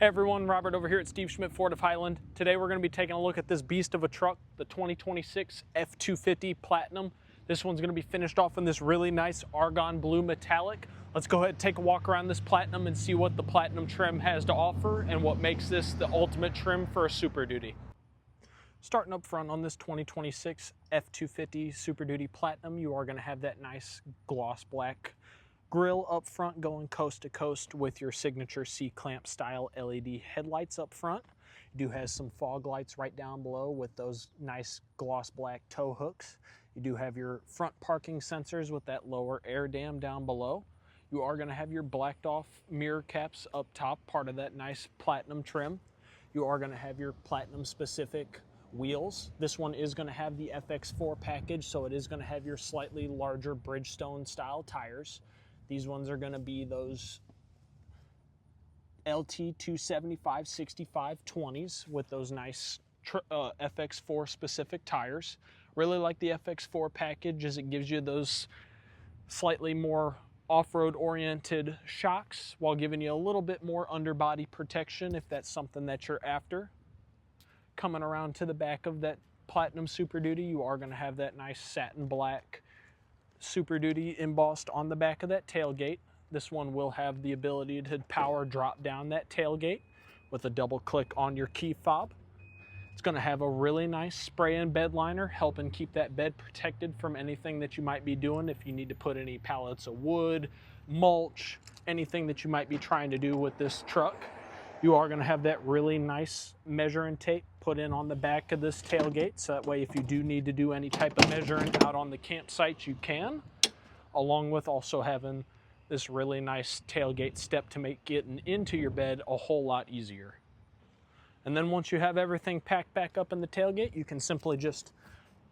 Hey everyone, Robert over here at Steve Schmidt Ford of Highland. Today we're going to be taking a look at this beast of a truck, the 2026 F-250 Platinum. This one's going to be finished off in this really nice Argon Blue Metallic. Let's go ahead and take a walk around this Platinum and see what the Platinum trim has to offer and what makes this the ultimate trim for a Super Duty. Starting up front on this 2026 F-250 Super Duty Platinum, you are going to have that nice gloss black grille up front going coast to coast with your signature C-clamp style LED headlights up front. You do have some fog lights right down below with those nice gloss black tow hooks. You do have your front parking sensors with that lower air dam down below. You are going to have your blacked off mirror caps up top, part of that nice Platinum trim. You are going to have your Platinum specific wheels. This one is going to have the FX4 package, so it is going to have your slightly larger Bridgestone style tires. These ones are going to be those LT 275 65 20s with those nice FX4 specific tires. Really like the FX4 package as it gives you those slightly more off-road oriented shocks while giving you a little bit more underbody protection if that's something that you're after. Coming around to the back of that Platinum Super Duty, you are going to have that nice satin black Super Duty embossed on the back of that tailgate. This one will have the ability to power drop down that tailgate with a double click on your key fob. It's going to have a really nice spray-in bed liner, helping keep that bed protected from anything that you might be doing if you need to put any pallets of wood, mulch, anything that you might be trying to do with this truck. You are going to have that really nice measuring tape put in on the back of this tailgate, so that way if you do need to do any type of measuring out on the campsite, you can, along with also having this really nice tailgate step to make getting into your bed a whole lot easier. And then once you have everything packed back up in the tailgate, you can simply just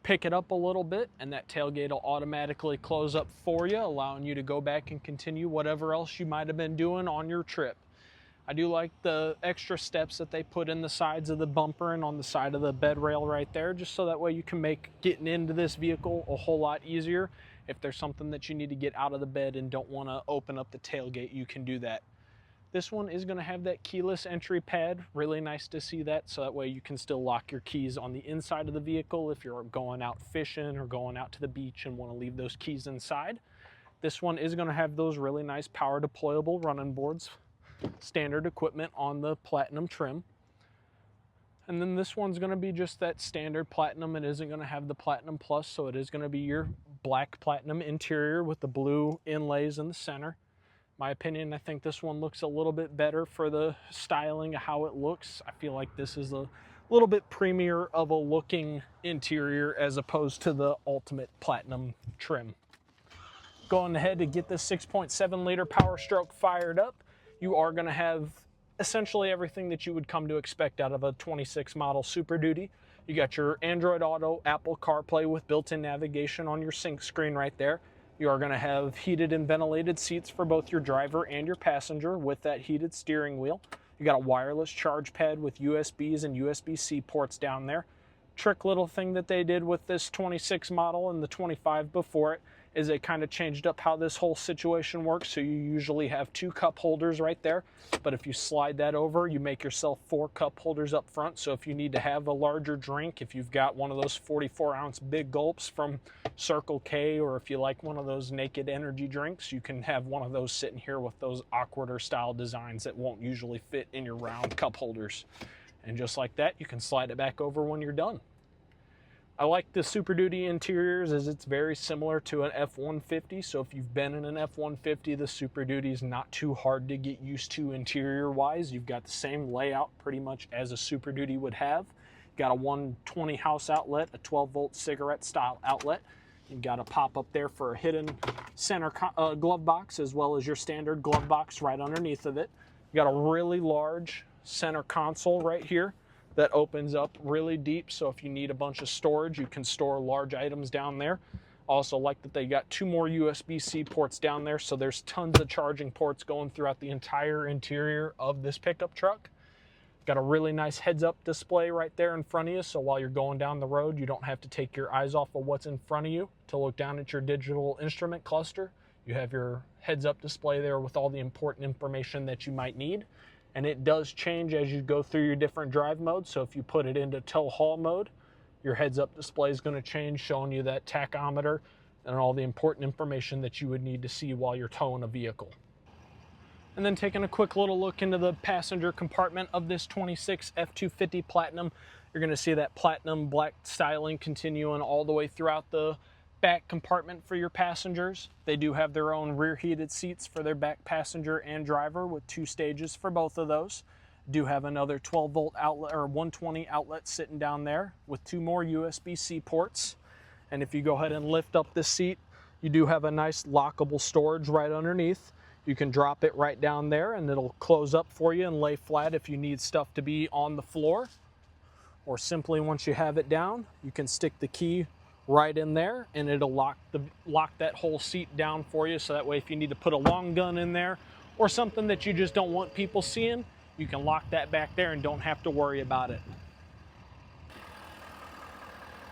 pick it up a little bit and that tailgate will automatically close up for you, allowing you to go back and continue whatever else you might have been doing on your trip. I do like the extra steps that they put in the sides of the bumper and on the side of the bed rail right there, just so that way you can make getting into this vehicle a whole lot easier. If there's something that you need to get out of the bed and don't want to open up the tailgate, you can do that. This one is going to have that keyless entry pad. Really nice to see that, so that way you can still lock your keys on the inside of the vehicle if you're going out fishing or going out to the beach and want to leave those keys inside. This one is going to have those really nice power deployable running boards. Standard equipment on the Platinum trim. And then this one's going to be just that standard Platinum. It isn't going to have the Platinum Plus, so it is going to be your black Platinum interior with the blue inlays in the center. My opinion, I think this one looks a little bit better for the styling of how it looks. I feel like this is a little bit premier of a looking interior as opposed to the ultimate Platinum trim. Going ahead to get this 6.7 liter Power Stroke fired up, you are going to have essentially everything that you would come to expect out of a 26 model Super Duty. You got your Android Auto, Apple CarPlay with built-in navigation on your sync screen right there. You are going to have heated and ventilated seats for both your driver and your passenger with that heated steering wheel. You got a wireless charge pad with USBs and USB-C ports down there. Trick little thing that they did with this 26 model and the 25 before it is they kind of changed up how this whole situation works. So you usually have 2 cup holders right there, but if you slide that over, you make yourself 4 cup holders up front. So if you need to have a larger drink, if you've got one of those 44-ounce big gulps from Circle K, or if you like one of those naked energy drinks, you can have one of those sitting here with those awkwarder style designs that won't usually fit in your round cup holders. And just like that, you can slide it back over when you're done. I like the Super Duty interiors as it's very similar to an F-150. So if you've been in an F-150, the Super Duty is not too hard to get used to interior-wise. You've got the same layout pretty much as a Super Duty would have. You've got a 120 house outlet, a 12-volt cigarette-style outlet. You've got a pop-up there for a hidden center glove box, as well as your standard glove box right underneath of it. You've got a really large center console right here that opens up really deep, so if you need a bunch of storage, you can store large items down there. Also like that they got 2 more USB-C ports down there, so there's tons of charging ports going throughout the entire interior of this pickup truck. Got a really nice heads-up display right there in front of you, so while you're going down the road, you don't have to take your eyes off of what's in front of you to look down at your digital instrument cluster. You have your heads-up display there with all the important information that you might need. and it does change as you go through your different drive modes. So if you put it into tow haul mode, your heads-up display is going to change, showing you that tachometer and all the important information that you would need to see while you're towing a vehicle. And then taking a quick little look into the passenger compartment of this 26 F-250 Platinum, you're going to see that platinum black styling continuing all the way throughout the back compartment for your passengers. They do have their own rear heated seats for their back passenger and driver with 2 stages for both of those. Do have another 12-volt outlet or 120 outlet sitting down there with 2 more USB-C ports. And if you go ahead and lift up this seat, you do have a nice lockable storage right underneath. You can drop it right down there and it'll close up for you and lay flat if you need stuff to be on the floor. Or simply once you have it down, you can stick the key right in there and it'll lock that whole seat down for you, so that way if you need to put a long gun in there or something that you just don't want people seeing, you can lock that back there and don't have to worry about it.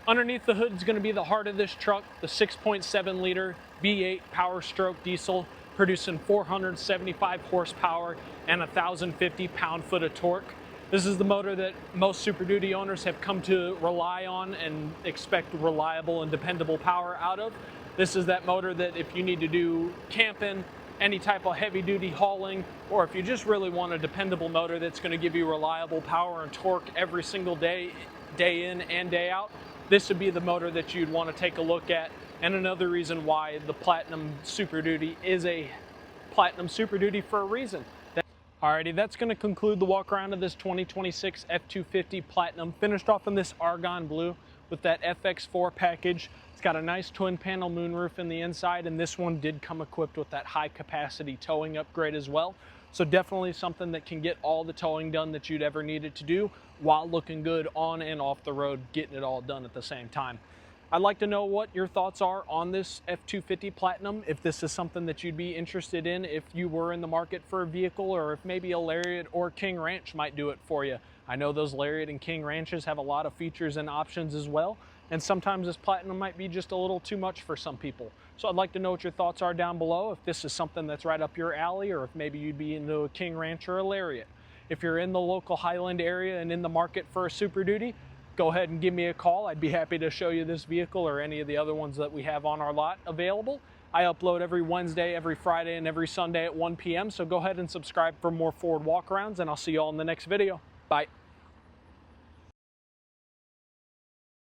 Underneath the hood is going to be the heart of this truck, the 6.7 liter V8 Power Stroke diesel, producing 475 horsepower and 1,050 pound-foot of torque. This is the motor that most Super Duty owners have come to rely on and expect reliable and dependable power out of. This is that motor that if you need to do camping, any type of heavy-duty hauling, or if you just really want a dependable motor that's going to give you reliable power and torque every single day, day in and day out, this would be the motor that you'd want to take a look at. And another reason why the Platinum Super Duty is a Platinum Super Duty for a reason. Alrighty, that's going to conclude the walk around of this 2026 F-250 Platinum. Finished off in this Argon Blue with that FX4 package. It's got a nice twin panel moonroof in the inside, and this one did come equipped with that high capacity towing upgrade as well. So definitely something that can get all the towing done that you'd ever needed to do while looking good on and off the road, getting it all done at the same time. I'd like to know what your thoughts are on this F-250 Platinum, if this is something that you'd be interested in if you were in the market for a vehicle, or if maybe a Lariat or King Ranch might do it for you. I know those Lariat and King Ranches have a lot of features and options as well, and sometimes this Platinum might be just a little too much for some people. So I'd like to know what your thoughts are down below, if this is something that's right up your alley, or if maybe you'd be into a King Ranch or a Lariat. If you're in the local Highland area and in the market for a Super Duty, go ahead and give me a call. I'd be happy to show you this vehicle or any of the other ones that we have on our lot available. I upload every Wednesday, every Friday, and every Sunday at 1 p.m. So go ahead and subscribe for more Ford walkarounds, and I'll see you all in the next video. Bye.